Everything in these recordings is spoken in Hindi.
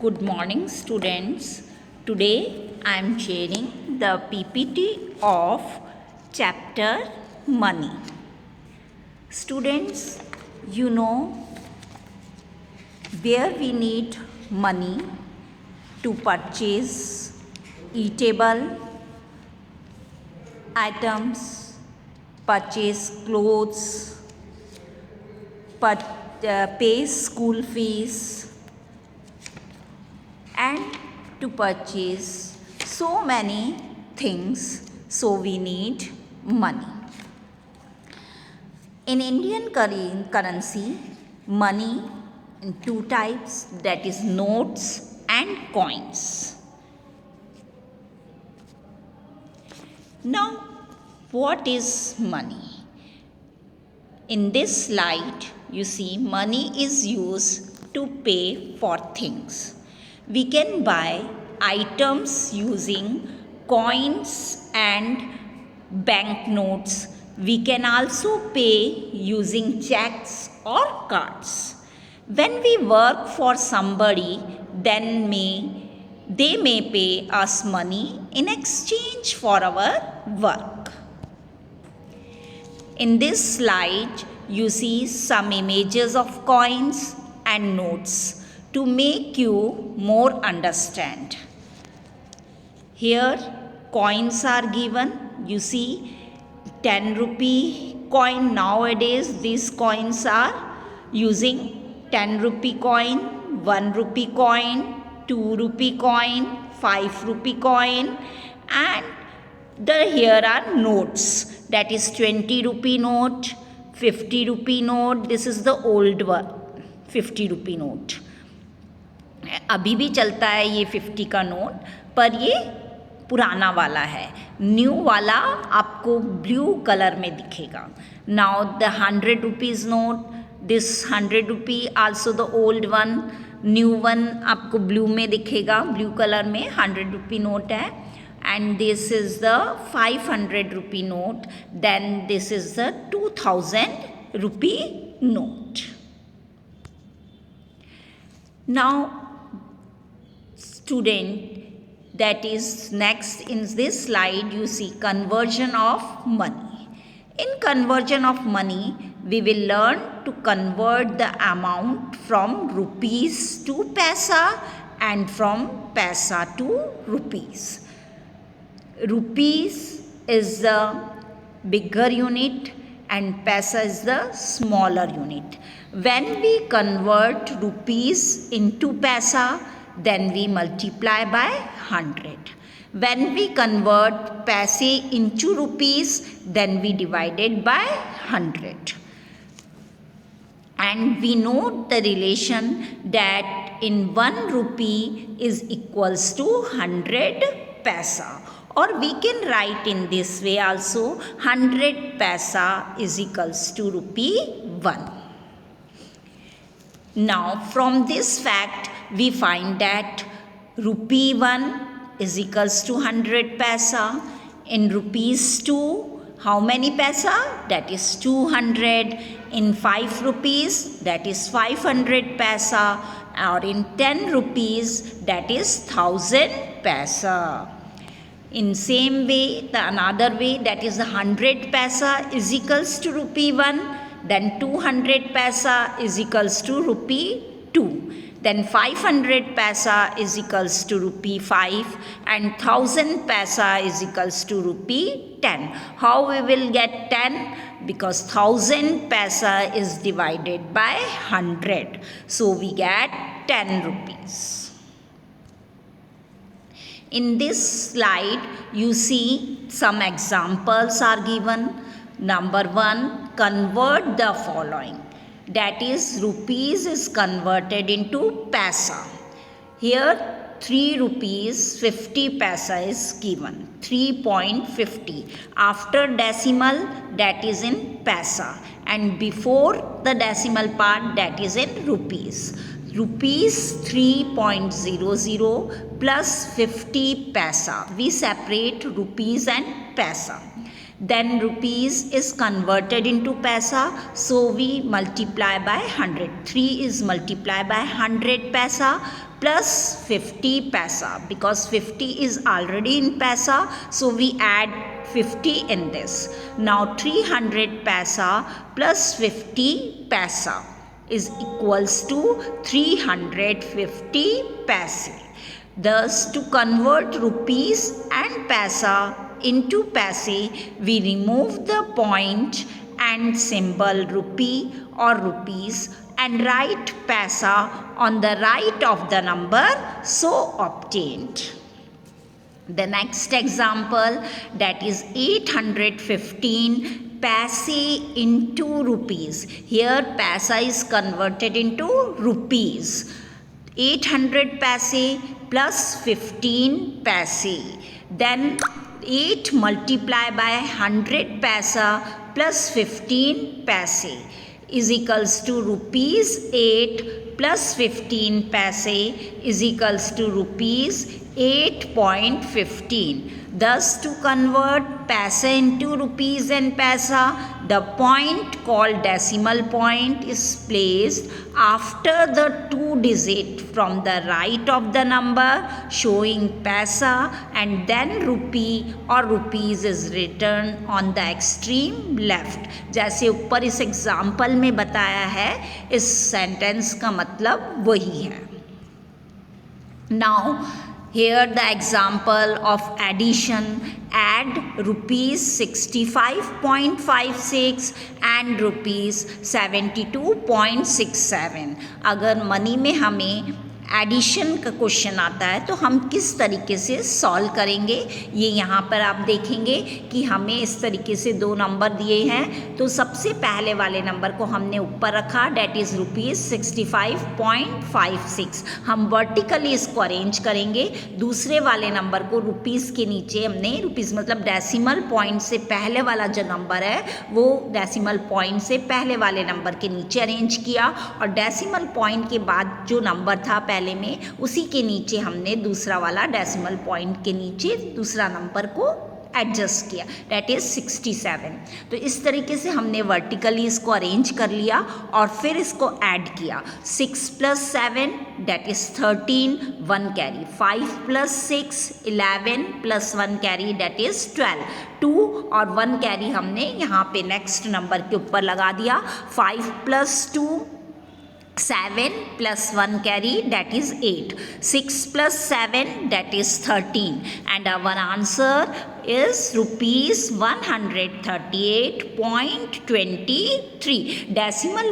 Good morning, students. Today I am sharing the PPT of chapter Money. Students, you know where we need money to purchase eatable items, purchase clothes, pay school fees, and to purchase so many things, so we need money. In Indian currency, money in two types, that is notes and coins. Now, what is money? In this slide, you see money is used to pay for things. We can buy items using coins and banknotes. We can also pay using checks or cards. When we work for somebody, then they may pay us money in exchange for our work. In this slide, you see some images of coins and notes to make you more understand. Here coins are given. You see 10 rupee coin. Nowadays these coins are using 10 rupee coin, 1 rupee coin, 2 rupee coin, 5 rupee coin, and here are notes, that is 20 rupee note, 50 rupee note. This is the old one, 50 rupee note. अभी भी चलता है ये 50 का नोट, पर ये पुराना वाला है. न्यू वाला आपको ब्लू कलर में दिखेगा. Now the 100 rupees note, this 100 rupee also the old one. New one आपको ब्लू में दिखेगा, ब्लू कलर में 100 रुपी नोट है. And this is the 500 rupee note. Then this is the 2000 rupee note. Now, student, that is next in this slide you see conversion of money. In conversion of money, we will learn to convert the amount from rupees to paisa and from paisa to rupees. Rupees is the bigger unit and paisa is the smaller unit. When we convert rupees into paisa, then we multiply by 100. When we convert paise into rupees, then we divide it by 100. And we note the relation that in 1 rupee is equals to 100 paisa. Or we can write in this way also, 100 paisa is equals to rupee 1. Now from this fact we find that rupee 1 is equals to 100 paisa. In rupees 2, how many paisa? That is 200. In 5 rupees, that is 500 paisa. Or in 10 rupees, that is 1000 paisa. In same way, the another way, that is 100 paisa is equals to rupee 1. Then 200 paisa is equals to rupee 2. Then 500 paisa is equals to rupee 5. And 1000 paisa is equals to rupee 10. How we will get 10? Because 1000 paisa is divided by 100. So we get 10 rupees. In this slide, you see some examples are given. Number 1, convert the following. That is, rupees is converted into paisa. Here 3 rupees 50 paisa is given, 3.50. After decimal, that is in paisa. And before the decimal part, that is in rupees. Rupees 3.00 plus 50 paisa. We separate rupees and paisa. Then rupees is converted into paisa, so we multiply by 100. 3 is multiplied by 100 paisa plus 50 paisa, because 50 is already in paisa, so we add 50 in this. Now 300 paisa plus 50 paisa is equals to 350 paise. Thus, to convert rupees and paisa into paise, we remove the point and symbol rupee or rupees and write paisa on the right of the number so obtained. The next example, that is 815 paise into rupees. Here paisa is converted into rupees. 800 paise plus 15 paise. Then 8 multiplied by 100 paisa plus 15 paise is equals to rupees 8 plus 15 paise is equals to rupees 8.15. Thus, to convert paisa into rupees and paisa, the point called decimal point is placed after the 2 digit from the right of the number showing paisa, and then rupee or rupees is written on the extreme left. जैसे ऊपर इस एग्जाम्पल में बताया है, इस सेंटेंस का मतलब वही है. Now, here the example of addition. Add rupees 65.56 and rupees 72.67. अगर मनी में हमें एडिशन का क्वेश्चन आता है तो हम किस तरीके से सॉल्व करेंगे, ये यहाँ पर आप देखेंगे कि हमें इस तरीके से 2 नंबर दिए हैं. तो सबसे पहले वाले नंबर को हमने ऊपर रखा, डेट इज़ रुपीज़ 65.56. हम वर्टिकली इसको अरेंज करेंगे. दूसरे वाले नंबर को रुपीज़ के नीचे हमने, रुपीज़ मतलब डेसिमल पॉइंट से पहले वाला जो नंबर है वो डेसिमल पॉइंट से पहले वाले नंबर के नीचे अरेंज किया, और डेसिमल पॉइंट के बाद जो नंबर था पहले में, उसी के नीचे हमने दूसरा वाला डेसिमल पॉइंट के नीचे दूसरा नंबर को एडजस्ट किया, डेट इज़ 67. तो इस तरीके से हमने वर्टिकली इसको अरेंज कर लिया और फिर इसको ऐड किया. 6 + 7 that is 13, 1 carry. 5 + 6 11 + 1 carry that is 12. 2 और 1 कैरी हमने यहाँ पे नेक्स्ट नंबर के ऊपर लगा दिया. 5 + 2 7 + 1 carry, that is 8. 6 + 7 that is 13, and our answer is rupees 138.23. Decimal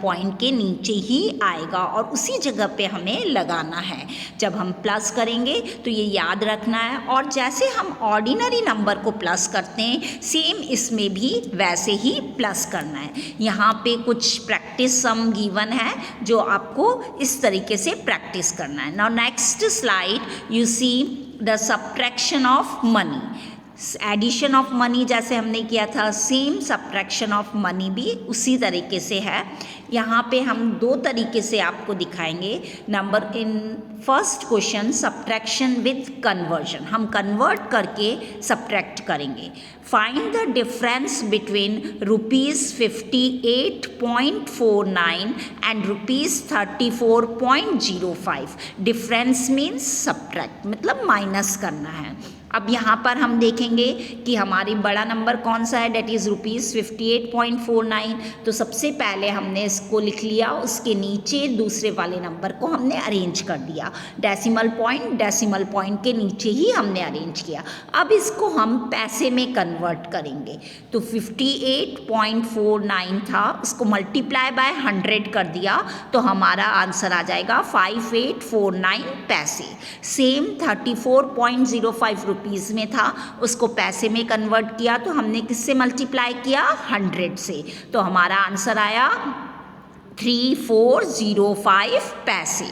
point के नीचे ही आएगा और उसी जगह पे हमें लगाना है. जब हम प्लस करेंगे तो ये याद रखना है, और जैसे हम ऑर्डिनरी नंबर को प्लस करते हैं सेम इसमें भी वैसे ही प्लस करना है. यहाँ पे कुछ प्रैक्टिस सम गिवन है जो आपको इस तरीके से प्रैक्टिस करना है. Now next slide you see the subtraction of money. Addition of money जैसे हमने किया था, सेम सब्ट्रैक्शन ऑफ मनी भी उसी तरीके से है. यहाँ पे हम 2 तरीके से आपको दिखाएंगे. Number in first question subtraction with conversion, हम कन्वर्ट करके सब्ट्रैक्ट करेंगे. Find the difference between rupees 58.49 and rupees 34.05. Difference means subtract मतलब माइनस करना है. अब यहाँ पर हम देखेंगे कि हमारी बड़ा नंबर कौन सा है, डेट इज़ रुपीज़ 58.49. तो सबसे पहले हमने इसको लिख लिया, उसके नीचे दूसरे वाले नंबर को हमने अरेंज कर दिया. डेसिमल पॉइंट के नीचे ही हमने अरेंज किया. अब इसको हम पैसे में कन्वर्ट करेंगे. तो 58.49 था, उसको मल्टीप्लाई बाय 100 कर दिया तो हमारा आंसर आ जाएगा 5849 पैसे. सेम 34.05 रुपीज़ में था, उसको पैसे में कन्वर्ट किया तो हमने किससे मल्टीप्लाई किया, 100 से. तो हमारा आंसर आया 3405 पैसे.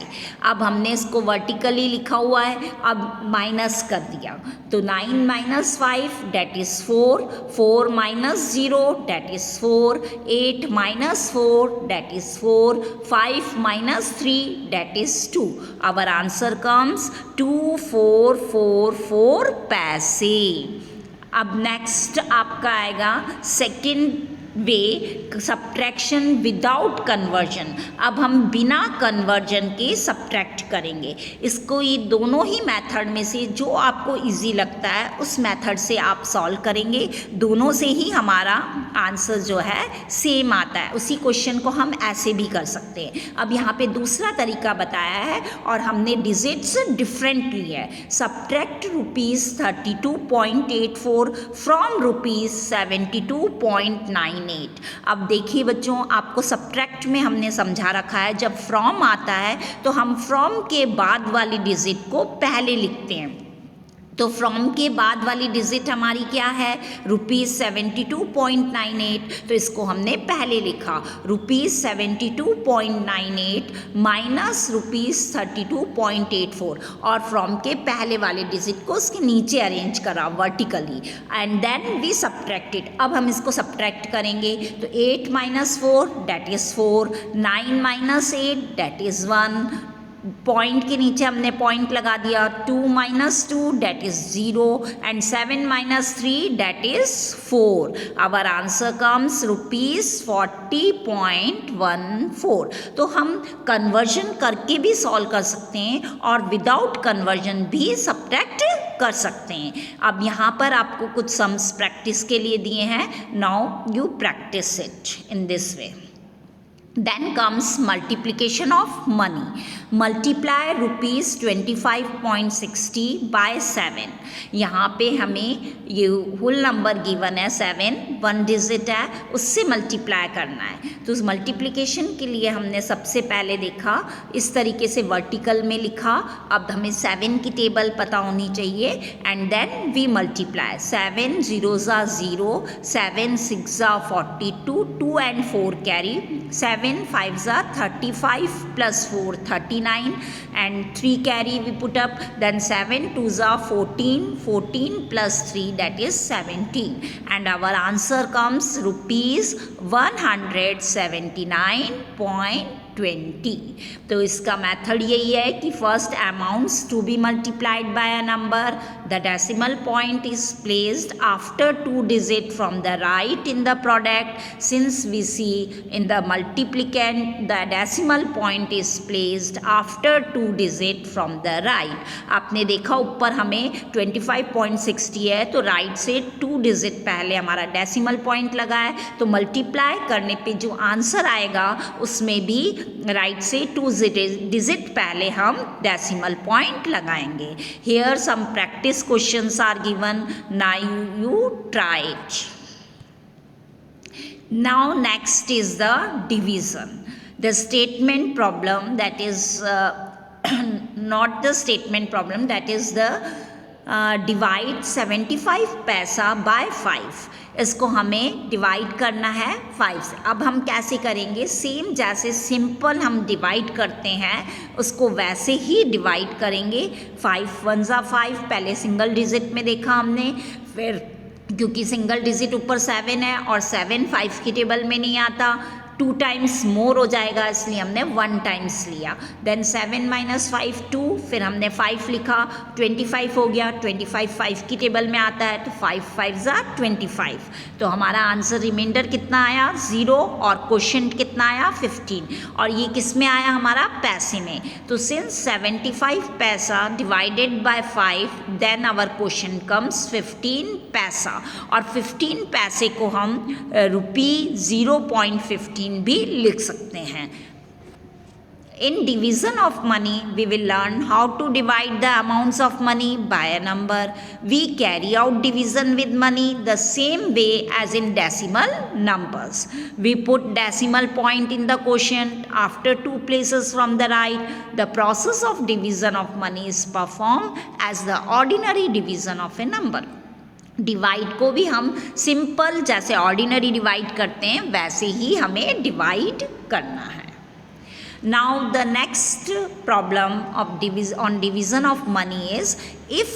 अब हमने इसको वर्टिकली लिखा हुआ है, अब माइनस कर दिया तो 9 - 5 that is 4, 4 - 0 that is 4, 8 - 4 that is 4, 5 - 3 that is 2. Our answer comes 2444 पैसे. अब नेक्स्ट आपका आएगा second way subtraction without conversion. अब हम बिना कन्वर्जन के सब्ट्रैक्ट करेंगे इसको। ये दोनों ही मेथड में से जो आपको इजी लगता है उस मेथड से आप सॉल्व करेंगे। दोनों से ही हमारा आंसर जो है सेम आता है। उसी क्वेश्चन को हम ऐसे भी कर सकते हैं। अब यहाँ पे दूसरा तरीका बताया है और हमने डिजिट्स डिफरेंट लिए है। Subtract ₹32.84 from ₹72.98। अब देखिए बच्चों, आपको सब्ट्रैक्ट में हमने समझा रखा है, जब फ्रॉम आता है तो हम फ्रॉम के बाद वाली डिजिट को पहले लिखते हैं। तो फ्रॉम के बाद वाली डिजिट हमारी क्या है? ₹72.98। तो इसको हमने पहले लिखा ₹72.98 माइनस ₹32.84 और फ्रॉम के पहले वाले डिजिट को उसके नीचे अरेंज करा vertically and then we subtracted. अब हम इसको सब्ट्रैक्ट करेंगे तो 8 - 4 that is 4, 9 - 8 that is 1, point के नीचे हमने पॉइंट लगा दिया, 2 - 2 that is 0 and 7 - 3 that is 4। Our answer comes ₹40.14। तो हम कन्वर्जन करके भी सॉल्व कर सकते हैं और विदाउट कन्वर्जन भी सब्ट्रैक्ट कर सकते हैं। अब यहाँ पर आपको कुछ सम्स प्रैक्टिस के लिए दिए हैं। Now you practice it in this way. Then comes multiplication of money. Multiply ₹25.60 by 7। यहाँ पे हमें ये होल नंबर गिवन है 7, 1 डिजिट है, उससे मल्टीप्लाई करना है। तो उस मल्टीप्लिकेशन के लिए हमने सबसे पहले देखा इस तरीके से वर्टिकल में लिखा। अब हमें 7 की टेबल पता होनी चाहिए and then we multiply. 7 zeros are 0, 7 6 are 42, 2 and 4 carry, 7 5s are 35 plus 4 39 and 3 carry we put up, then 7 2s are 14, 14 plus 3 that is 17 and our answer comes ₹179.20। तो इसका मेथड यही है कि first amounts to be multiplied by a number, the decimal point is placed after 2 digit from the right in the product. Since we see in the multiplicand the decimal point is placed after 2 digit from the right. आपने देखा ऊपर हमें 25.60 है तो राइट से 2 डिजिट पहले हमारा डेसिमल पॉइंट लगा है, तो मल्टीप्लाई करने पे जो आंसर आएगा उसमें भी राइट से 2 डिजिट पहले हम डेसिमल पॉइंट लगाएंगे। Here some practice questions are given, now you try it. Now next is the division. The statement problem that is not the statement problem, that is the divide 75 पैसा by 5। इसको हमें डिवाइड करना है 5 से। अब हम कैसे करेंगे? सेम जैसे सिंपल हम डिवाइड करते हैं उसको वैसे ही डिवाइड करेंगे। 5 1s are 5 पहले सिंगल डिजिट में देखा हमने, फिर क्योंकि सिंगल डिजिट ऊपर 7 है और 7 5 की टेबल में नहीं आता, 2 टाइम्स मोर हो जाएगा इसलिए हमने 1 टाइम्स लिया। देन 7 - 5 2, फिर हमने 5 लिखा, 25 हो गया, 25 5 की टेबल में आता है तो 5 5s are 25। तो हमारा आंसर रिमाइंडर कितना आया? 0 और क्वोशंट कितना आया? 15। और ये किस में आया? हमारा पैसे में। तो सिंस 75 पैसा divided by 5 then our quotient comes 15 पैसा और 15 पैसे को हम ₹0.15 भी लिख सकते हैं। In division of money, we will learn how to divide the amounts of money by a number. We carry out division with money the same way as in decimal numbers. We put decimal point in the quotient after 2 places from the right. The process of division of money is performed as the ordinary division of a number. Divide को भी हम सिंपल जैसे ऑर्डिनरी डिवाइड करते हैं वैसे ही हमें डिवाइड करना है। Now the next problem of division of money is if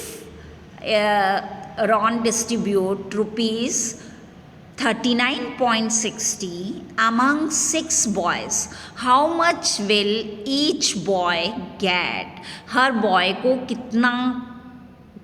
Ron distribute ₹39.60 among 6 boys, how much will each boy get? Her boy को कितना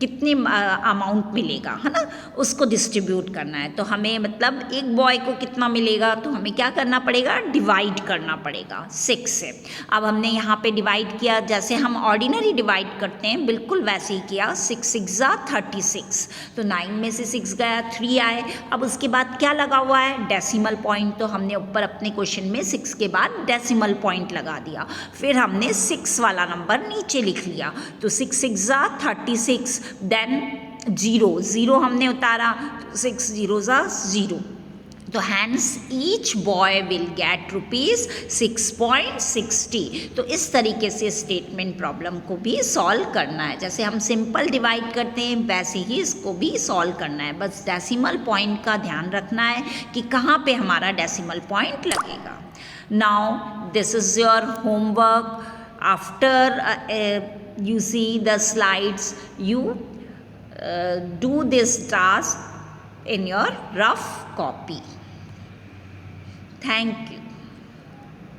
कितने अमाउंट मिलेगा, है ना, उसको डिस्ट्रीब्यूट करना है। तो हमें मतलब एक बॉय को कितना मिलेगा, तो हमें क्या करना पड़ेगा, डिवाइड करना पड़ेगा 6 से। अब हमने यहाँ पे डिवाइड किया, जैसे हम ऑर्डिनरी डिवाइड करते हैं बिल्कुल वैसे ही किया। 6 6 36, तो 9 में से 6 गया, 3 आए। अब उसके बाद क्या लगा हुआ है, डेसिमल पॉइंट। तो हमने ऊपर अपने क्वेश्चन में 6 के बाद डेसिमल पॉइंट लगा दिया। फिर हमने 6 वाला नंबर नीचे लिख लिया। तो 6 6 36, देन 0 हमने उतारा, 6 0 0। तो hence each boy will get ₹6.60। तो इस तरीके से स्टेटमेंट प्रॉब्लम को भी सॉल्व करना है। जैसे हम सिंपल डिवाइड करते हैं वैसे ही इसको भी सॉल्व करना है। बस डेसिमल पॉइंट का ध्यान रखना है कि कहाँ पे हमारा डेसिमल पॉइंट लगेगा। Now this is your homework. After you see the slides, you do this task in your rough copy. Thank you.